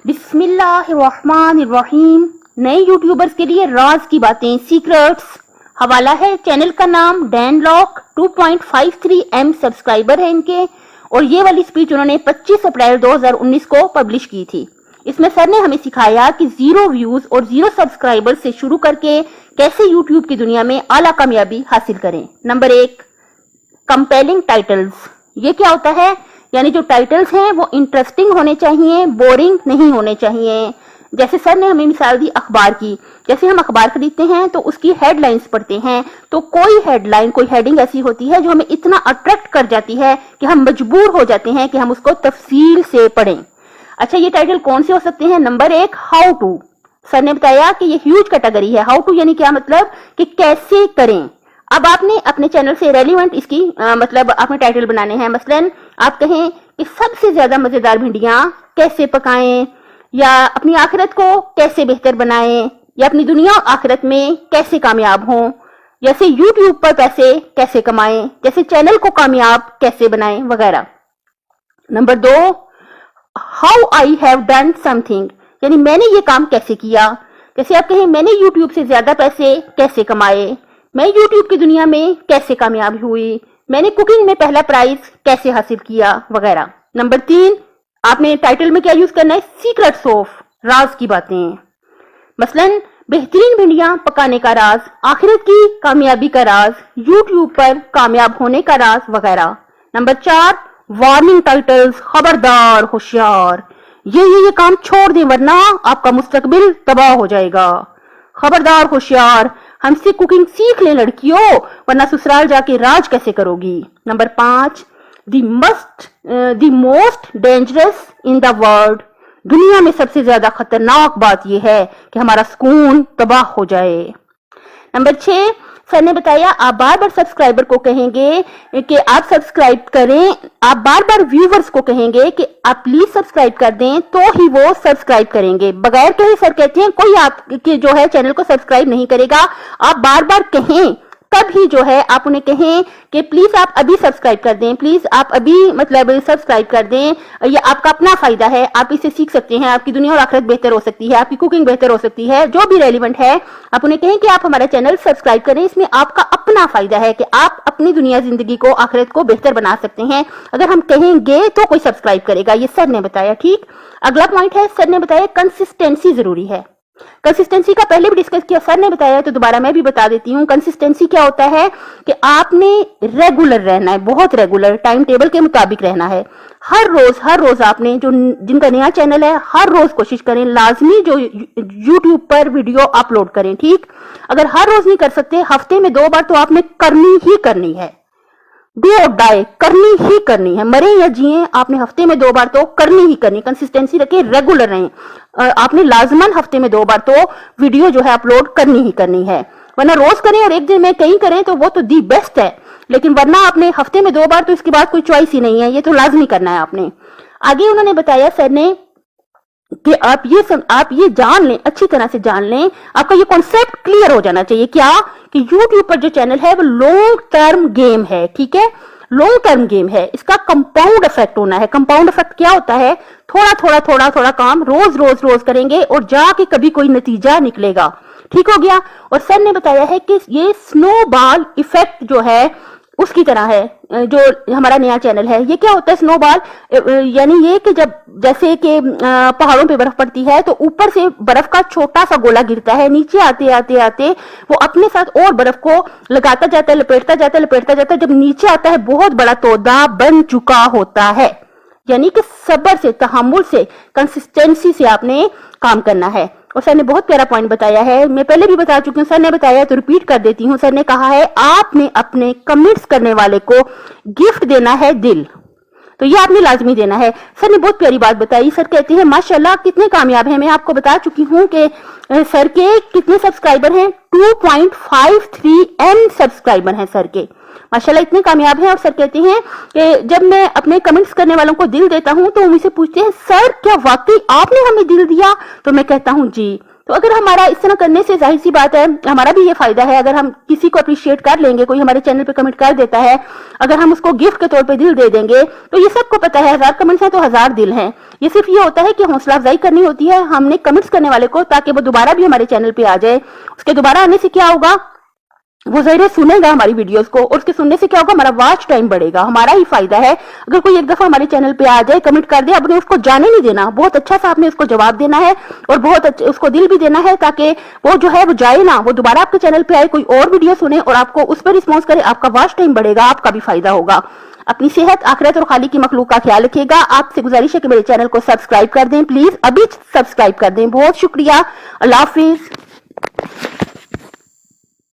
बिस्मिल्लाहिर्रहमानिर्रहीम। नए यूट्यूबर्स के लिए राज की बातें, सीक्रेट्स। हवाला है चैनल का नाम डैन लॉक। 2.53 सब्सक्राइबर है इनके, और ये वाली स्पीच उन्होंने 25 अप्रैल 2019 को पब्लिश की थी। इसमें सर ने हमें सिखाया कि 0 व्यूज और 0 सब्सक्राइबर से शुरू करके कैसे यूट्यूब की दुनिया में आला कामयाबी हासिल करें। Number 1, compelling titles. ये क्या होता है? यानी जो टाइटल्स हैं वो इंटरेस्टिंग होने चाहिए, बोरिंग नहीं होने चाहिए। जैसे सर ने हमें मिसाल दी अखबार की। जैसे हम अखबार खरीदते हैं तो उसकी हेडलाइंस पढ़ते हैं, तो कोई हेडलाइन, कोई हेडिंग ऐसी होती है जो हमें इतना अट्रैक्ट कर जाती है कि हम मजबूर हो जाते हैं कि हम उसको तफसील से पढ़ें। अच्छा, ये टाइटल कौन से हो सकते हैं? Number 1, how to. सर ने बताया कि ये ह्यूज कैटेगरी है। हाउ टू यानी क्या मतलब कि कैसे करें। अब आपने अपने चैनल से रेलिवेंट इसकी मतलब आपने टाइटल बनाने हैं। मसलन आप कहें कि सबसे ज्यादा मजेदार भिंडियां कैसे पकाएं, या अपनी आखिरत को कैसे बेहतर बनाएं, या अपनी दुनिया और आखिरत में कैसे कामयाब हों, जैसे यूट्यूब पर पैसे कैसे कमाएं, जैसे चैनल को कामयाब कैसे बनाएं वगैरह। Number 2, how I have done something, यानी मैंने ये काम कैसे किया। जैसे आप कहें मैंने यूट्यूब से ज्यादा पैसे कैसे कमाए, मैं यूट्यूब की दुनिया में कैसे कामयाब हुई, मैंने कुकिंग में पहला प्राइज कैसे हासिल किया वगैरह। नंबर 3, आपने टाइटल में क्या यूज करना है? सीक्रेट्स ऑफ, राज की बातें। मसलन बेहतरीन भिंडियां पकाने का राज, आखिरत की कामयाबी का राज, यूट्यूब पर कामयाब होने का राज वगैरह। नंबर 4, वार्निंग टाइटल्स, खबरदार, होशियार, ये काम छोड़ दें वरना आपका मुस्तकबिल तबाह हो जाएगा। खबरदार, होशियार, हमसे कुकिंग सीख ले लड़कियों, वरना ससुराल जाके राज कैसे करोगी। Number 5, the most dangerous in the world, दुनिया में सबसे ज्यादा खतरनाक बात यह है कि हमारा सुकून तबाह हो जाए। नंबर 6, सर ने बताया आप बार बार सब्सक्राइबर को कहेंगे कि आप सब्सक्राइब करें, आप बार बार व्यूवर्स को कहेंगे कि आप प्लीज सब्सक्राइब कर दें, तो ही वो सब्सक्राइब करेंगे। बगैर कहे सर कहते हैं कोई आपके जो है चैनल को सब्सक्राइब नहीं करेगा। आप बार बार कहें, तब ही जो है आप उन्हें कहें कि प्लीज आप अभी सब्सक्राइब कर दें, प्लीज आप अभी मतलब सब्सक्राइब कर दें, ये आपका अपना फायदा है, आप इसे सीख सकते हैं, आपकी दुनिया और आखिरत बेहतर हो सकती है, आपकी कुकिंग बेहतर हो सकती है, जो भी रेलिवेंट है आप उन्हें कहें कि आप हमारा चैनल सब्सक्राइब करें, इसमें आपका अपना फायदा है कि आप अपनी दुनिया जिंदगी को, आखिरत को बेहतर बना सकते हैं। अगर हम कहेंगे तो कोई सब्सक्राइब करेगा, ये सर ने बताया। ठीक, अगला पॉइंट है, सर ने बताया कंसिस्टेंसी जरूरी है। कंसिस्टेंसी का पहले भी डिस्कस किया सर ने बताया, तो दोबारा मैं भी बता देती हूँ। कंसिस्टेंसी क्या होता है कि आपने रेगुलर रहना है, बहुत रेगुलर, टाइम टेबल के मुताबिक रहना है। हर रोज आपने, जो जिनका नया चैनल है, हर रोज कोशिश करें लाजमी जो यूट्यूब पर वीडियो अपलोड करें। ठीक, अगर हर रोज नहीं कर सकते, हफ्ते में 2 बार तो आपने करनी ही करनी है। डू और डाई, करनी ही करनी है, मरे या जिए, आपने हफ्ते में 2 बार तो करनी ही करनी। कंसिस्टेंसी रखें, रेगुलर रहें, आपने लाजमन हफ्ते में 2 बार तो वीडियो जो है अपलोड करनी ही करनी है। वरना रोज करें और एक दिन में कहीं करें तो वो तो दी बेस्ट है, लेकिन वरना आपने हफ्ते में 2 बार तो इसके बाद कोई चॉइस ही नहीं है, ये तो लाजमी करना है आपने। आगे उन्होंने बताया सर ने कि आप ये जान लें, अच्छी तरह से जान लें, आपका ये कॉन्सेप्ट क्लियर हो जाना चाहिए। क्या कि YouTube पर जो चैनल है वो लॉन्ग टर्म गेम है। ठीक है, लॉन्ग टर्म गेम है, इसका कंपाउंड इफेक्ट होना है। कंपाउंड इफेक्ट क्या होता है? थोड़ा काम रोज करेंगे और जाके कभी कोई नतीजा निकलेगा। ठीक हो गया। और सर ने बताया है कि ये स्नोबॉल इफेक्ट जो है उसकी तरह है, जो हमारा नया चैनल है। ये क्या होता है स्नोबॉल? यानी ये कि जब जैसे कि पहाड़ों पे बर्फ पड़ती है तो ऊपर से बर्फ का छोटा सा गोला गिरता है, नीचे आते आते वो अपने साथ और बर्फ को लगाता जाता है, लपेटता जाता है, जब नीचे आता है बहुत बड़ा तोदा बन चुका होता है। यानी कि सब्र से, तहम्मुल से, कंसिस्टेंसी से आपने काम करना है। और सर ने बहुत प्यारा पॉइंट बताया है, मैं पहले भी बता चुकी हूँ, सर ने बताया तो रिपीट कर देती हूँ। सर ने कहा है आपने अपने कमेंट्स करने वाले को गिफ्ट देना है दिल, तो ये आपने लाजमी देना है। सर ने बहुत प्यारी बात बताई। सर कहते हैं माशाल्लाह कितने कामयाब हैं। मैं आपको बता चुकी हूँ कि सर के कितने सब्सक्राइबर हैं, 2.53 सब्सक्राइबर हैं सर के, माशाल्लाह इतने कामयाब हैं। और सर कहते हैं कि जब मैं अपने कमेंट्स करने वालों को दिल देता हूं तो वो मुझसे पूछते हैं सर क्या वाकई आपने हमें दिल दिया? तो मैं कहता हूं जी, तो अगर हमारा इस तरह करने से जाहिर सी बात है हमारा भी ये फायदा है, अगर हम किसी को अप्रिशिएट कर लेंगे, कोई हमारे चैनल पे कमेंट कर देता है, अगर हम उसको गिफ्ट के तौर पे दिल दे देंगे, तो ये सबको पता है 1000 कमेंट्स हैं तो 1000 दिल हैं। ये सिर्फ ये होता है कि हौसला अफजाई करनी होती है हमने कमेंट्स करने वाले को, ताकि वो दोबारा भी हमारे चैनल पे आ जाए। उसके दोबारा आने से क्या होगा, वो ज़ाहिर सुनेगा हमारी वीडियोस को, और उसके सुनने से क्या होगा, हमारा वॉच टाइम बढ़ेगा, हमारा ही फायदा है। अगर कोई एक दफा हमारे चैनल पे आ जाए, कमेंट कर दे, आपने उसको जाने नहीं देना, बहुत अच्छा सा आपने उसको जवाब देना है और बहुत अच्छा उसको दिल भी देना है, ताकि वो जो है वो जाए ना, वो दोबारा आपके चैनल पे आए, कोई और वीडियो सुने और आपको उस पर रिस्पॉन्स करे, आपका वॉच टाइम बढ़ेगा, आपका भी फायदा होगा। अपनी सेहत, आखिरत और खाली की मखलूक का ख्याल रखिएगा। आपसे गुजारिश है कि मेरे चैनल को सब्सक्राइब कर दें, प्लीज अभी सब्सक्राइब कर दें। बहुत शुक्रिया, अल्लाह हाफिज।